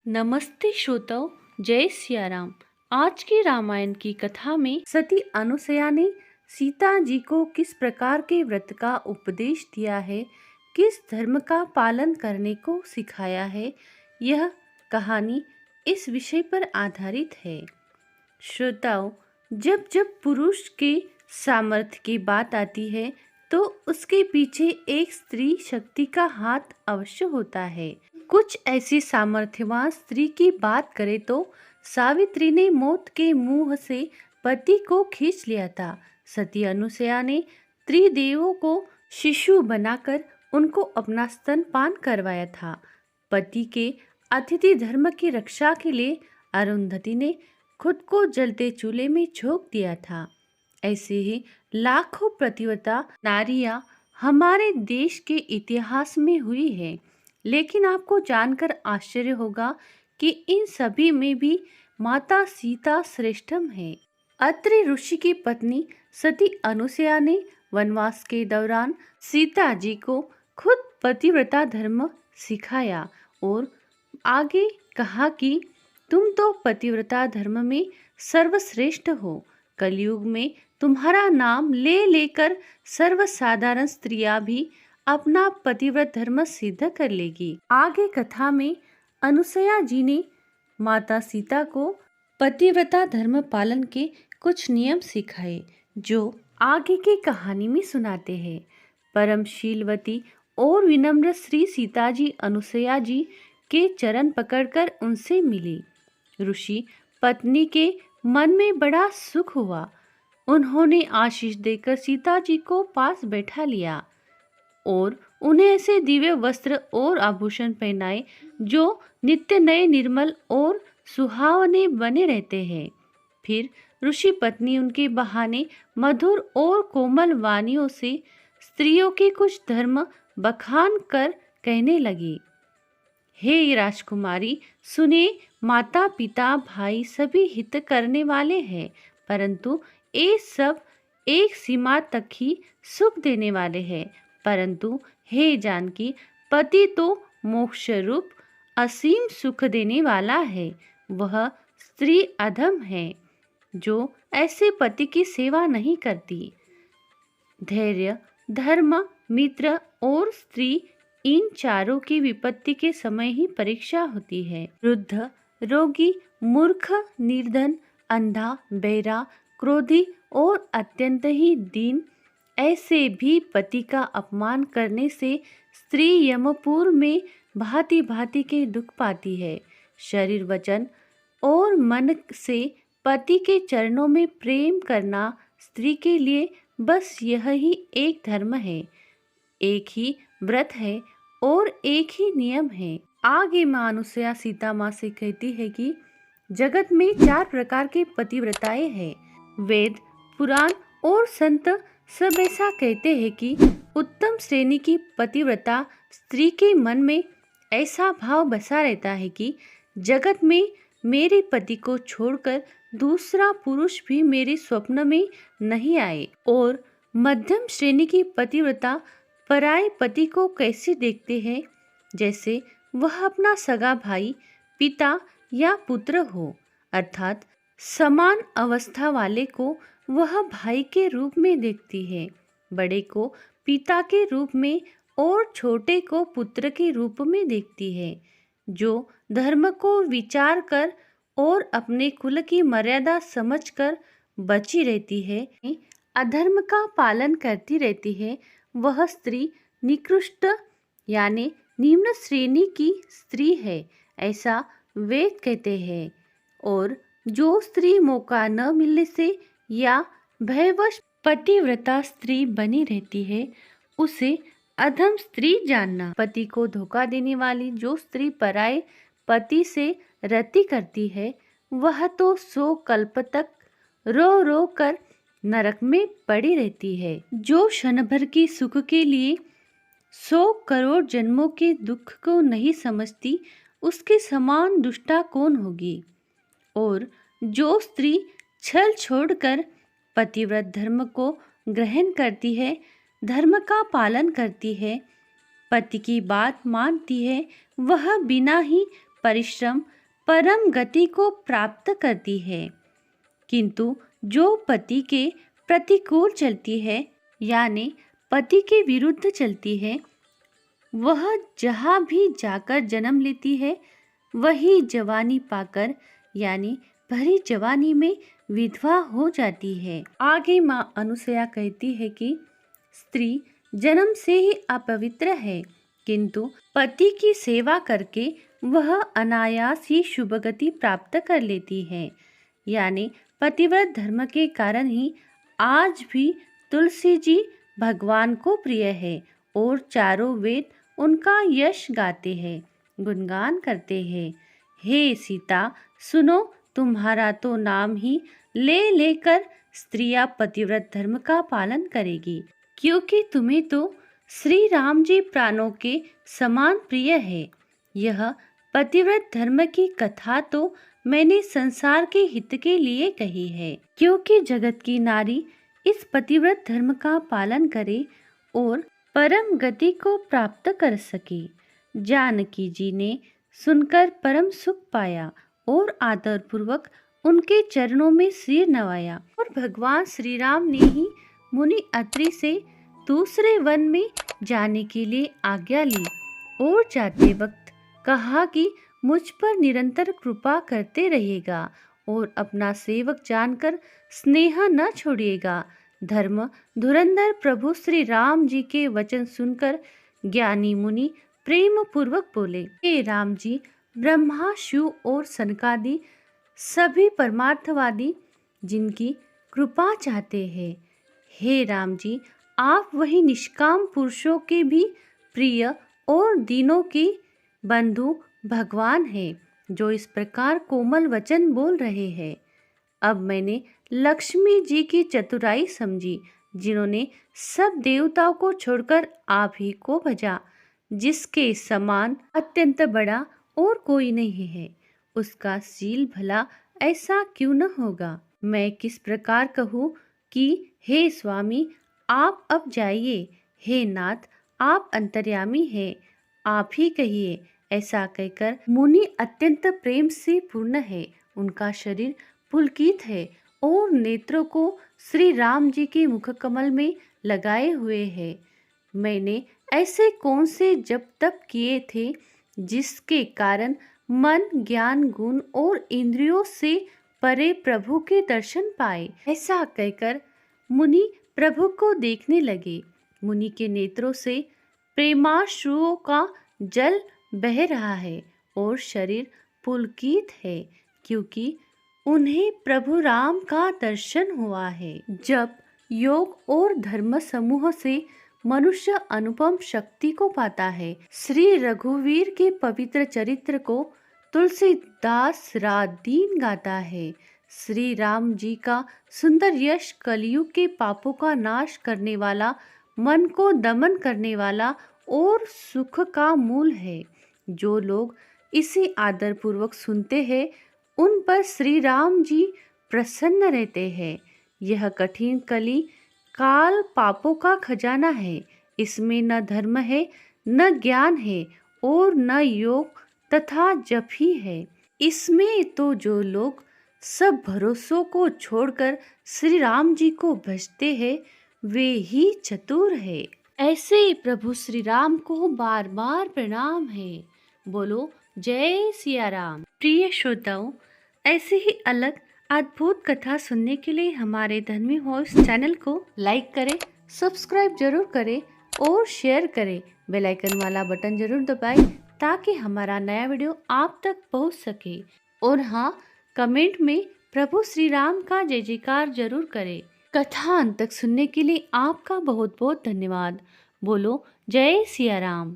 नमस्ते श्रोताओ, जय सिया राम। आज की रामायण की कथा में सती अनुसुईया ने सीता जी को किस प्रकार के व्रत का उपदेश दिया है, किस धर्म का पालन करने को सिखाया है, यह कहानी इस विषय पर आधारित है। श्रोताओं, जब जब पुरुष के सामर्थ्य की बात आती है तो उसके पीछे एक स्त्री शक्ति का हाथ अवश्य होता है। कुछ ऐसी सामर्थ्यवान स्त्री की बात करें तो सावित्री ने मौत के मुंह से पति को खींच लिया था। सती अनुसुईया ने त्रिदेवों को शिशु बनाकर उनको अपना स्तनपान करवाया था। पति के अतिथि धर्म की रक्षा के लिए अरुंधति ने खुद को जलते चूल्हे में झोंक दिया था। ऐसे ही लाखों प्रतिव्रता नारियां हमारे देश के इतिहास में हुई है, लेकिन आपको जानकर आश्चर्य होगा कि इन सभी में भी माता सीता श्रेष्ठम है। अत्रि ऋषि की पत्नी सती अनुसुईया ने वनवास के दौरान सीता जी को खुद पतिव्रता धर्म सिखाया और आगे कहा कि तुम तो पतिव्रता धर्म में सर्वश्रेष्ठ हो। कलयुग में तुम्हारा नाम ले लेकर सर्वसाधारण स्त्रियां भी अपना पतिव्रत धर्म सिद्ध कर लेगी। आगे कथा में अनुसुईया जी ने माता सीता को पतिव्रता धर्म पालन के कुछ नियम सिखाए, जो आगे की कहानी में सुनाते हैं। परमशीलवती और विनम्र श्री सीता जी अनुसुईया जी के चरण पकड़कर उनसे मिली। ऋषि पत्नी के मन में बड़ा सुख हुआ। उन्होंने आशीष देकर सीता जी को पास बैठा लिया और उन्हें ऐसे दिव्य वस्त्र और आभूषण पहनाए जो नित्य नए, निर्मल और सुहावने बने रहते हैं। फिर ऋषि पत्नी उनके बहाने मधुर और कोमल वाणियों से स्त्रियों के कुछ धर्म बखान कर कहने लगी। हे राजकुमारी, सुने, माता पिता भाई सभी हित करने वाले हैं, परंतु ये सब एक सीमा तक ही सुख देने वाले हैं। परंतु हे जानकी, पति तो मोक्ष रूप असीम सुख देने वाला है। वह स्त्री अधम है जो ऐसे पति की सेवा नहीं करती। धैर्य, धर्म, मित्र और स्त्री, इन चारों की विपत्ति के समय ही परीक्षा होती है। वृद्ध, रोगी, मूर्ख, निर्धन, अंधा, बहरा, क्रोधी और अत्यंत ही दीन, ऐसे भी पति का अपमान करने से स्त्री यमपुर में भांति भांति के दुख पाती है। शरीर, वचन और मन से पति के चरणों में प्रेम करना स्त्री के लिए बस यह ही एक धर्म है, एक ही व्रत है और एक ही नियम है। आगे मां अनुसुईया सीता माँ से कहती है कि जगत में 4 प्रकार के पतिव्रताएं हैं। वेद, पुराण और संत सब ऐसा कहते हैं कि उत्तम श्रेणी की पतिव्रता स्त्री के मन में ऐसा भाव बसा रहता है कि जगत में मेरे पति को छोड़कर दूसरा पुरुष भी मेरे स्वप्न में नहीं आए। और मध्यम श्रेणी की पतिव्रता पराये पति को कैसे देखते हैं, जैसे वह अपना सगा भाई, पिता या पुत्र हो, अर्थात समान अवस्था वाले को वह भाई के रूप में देखती है, बड़े को पिता के रूप में और छोटे को पुत्र के रूप में देखती है। जो धर्म को विचार कर और अपने कुल की मर्यादा समझकर बची रहती है, अधर्म का पालन करती रहती है, वह स्त्री निकृष्ट यानी निम्न श्रेणी की स्त्री है, ऐसा वेद कहते हैं। और जो स्त्री मौका न मिलने से या भयवश पतिव्रता स्त्री बनी रहती है, उसे अधम स्त्री जानना। पति को धोखा देने वाली जो स्त्री पराये पति से रति करती है, वह तो 100 कल्प तक रो रो कर नरक में पड़ी रहती है। जो क्षण भर की सुख के लिए 100 करोड़ जन्मों के दुख को नहीं समझती, उसके समान दुष्टा कौन होगी। और जो स्त्री छल छोड़कर पतिव्रत धर्म को ग्रहण करती है, धर्म का पालन करती है, पति की बात मानती है, वह बिना ही परिश्रम परम गति को प्राप्त करती है, किंतु जो पति के प्रतिकूल चलती है यानी पति के विरुद्ध चलती है, वह जहाँ भी जाकर जन्म लेती है वही जवानी पाकर यानी भरी जवानी में विधवा हो जाती है। आगे माँ अनुसया कहती है कि स्त्री जन्म से ही अपवित्र है, किंतु पति की सेवा करके वह अनायास ही शुभ गति प्राप्त कर लेती है। यानी पतिव्रत धर्म के कारण ही आज भी तुलसी जी भगवान को प्रिय है और चारों वेद उनका यश गाते हैं, गुणगान करते हैं। हे सीता सुनो, तुम्हारा तो नाम ही ले लेकर स्त्रियां पतिव्रत धर्म का पालन करेगी, क्योंकि तुम्हें तो श्री राम जी प्राणों के समान प्रिय है। यह पतिव्रत धर्म की कथा तो मैंने संसार के हित के लिए कही है, क्योंकि जगत की नारी इस पतिव्रत धर्म का पालन करे और परम गति को प्राप्त कर सके। जानकी जी ने सुनकर परम सुख पाया और आदर पूर्वक उनके चरणों में सिर नवाया और भगवान श्री राम ने ही मुनि अत्रि से दूसरे वन में जाने के लिए आज्ञा ली और जाते वक्त कहा कि मुझ पर निरंतर कृपा करते रहेगा और अपना सेवक जानकर स्नेह न छोड़िएगा। धर्म धुरंधर प्रभु श्री राम जी के वचन सुनकर ज्ञानी मुनि प्रेम पूर्वक बोले, हे राम जी, ब्रह्मा शिव और सनकादि सभी परमार्थवादी जिनकी कृपा चाहते हैं, हे राम जी, आप वही निष्काम पुरुषों के भी प्रिय और दीनों के बंधु भगवान हैं, जो इस प्रकार कोमल वचन बोल रहे हैं। अब मैंने लक्ष्मी जी की चतुराई समझी, जिन्होंने सब देवताओं को छोड़कर आप ही को भजा। जिसके समान अत्यंत बड़ा और कोई नहीं है, उसका शील भला ऐसा क्यों न होगा। मैं किस प्रकार कहूँ कि हे स्वामी आप अब जाइए, हे नाथ आप अंतर्यामी हैं, आप ही कहिए। ऐसा कहकर मुनि अत्यंत प्रेम से पूर्ण है, उनका शरीर पुलकित है और नेत्रों को श्री राम जी के मुख कमल में लगाए हुए है। मैंने ऐसे कौन से जप तप किए थे जिसके कारण मन ज्ञान गुण और इंद्रियों से परे प्रभु के दर्शन पाए। ऐसा कहकर मुनि प्रभु को देखने लगे। मुनि के नेत्रों से प्रेमाश्रुओं का जल बह रहा है और शरीर पुलकित है, क्योंकि उन्हें प्रभु राम का दर्शन हुआ है। जब योग और धर्म समूह से मनुष्य अनुपम शक्ति को पाता है। श्री रघुवीर के पवित्र चरित्र को तुलसीदास रात दिन गाता है। श्री राम जी का सुंदर यश कलयुग के पापों का नाश करने वाला, मन को दमन करने वाला और सुख का मूल है। जो लोग इसे आदर पूर्वक सुनते हैं, उन पर श्री राम जी प्रसन्न रहते हैं। यह कठिन कली काल पापों का खजाना है। इसमें न धर्म है, न ज्ञान है और न योग तथा जप ही है। इसमें तो जो लोग सब भरोसों को छोड़कर श्री राम जी को भजते हैं, वे ही चतुर है। ऐसे प्रभु श्री राम को बार बार प्रणाम है। बोलो जय सिया राम। प्रिय श्रोताओं, ऐसे ही अलग अद्भुत कथा सुनने के लिए हमारे धर्मी वॉइस चैनल को लाइक करें, सब्सक्राइब जरूर करें और शेयर करें। बेल आइकन वाला बटन जरूर दबाएं ताकि हमारा नया वीडियो आप तक पहुंच सके। और हाँ, कमेंट में प्रभु श्री राम का जय जयकार जरूर करें। कथा अंत तक सुनने के लिए आपका बहुत बहुत धन्यवाद। बोलो जय सिया राम।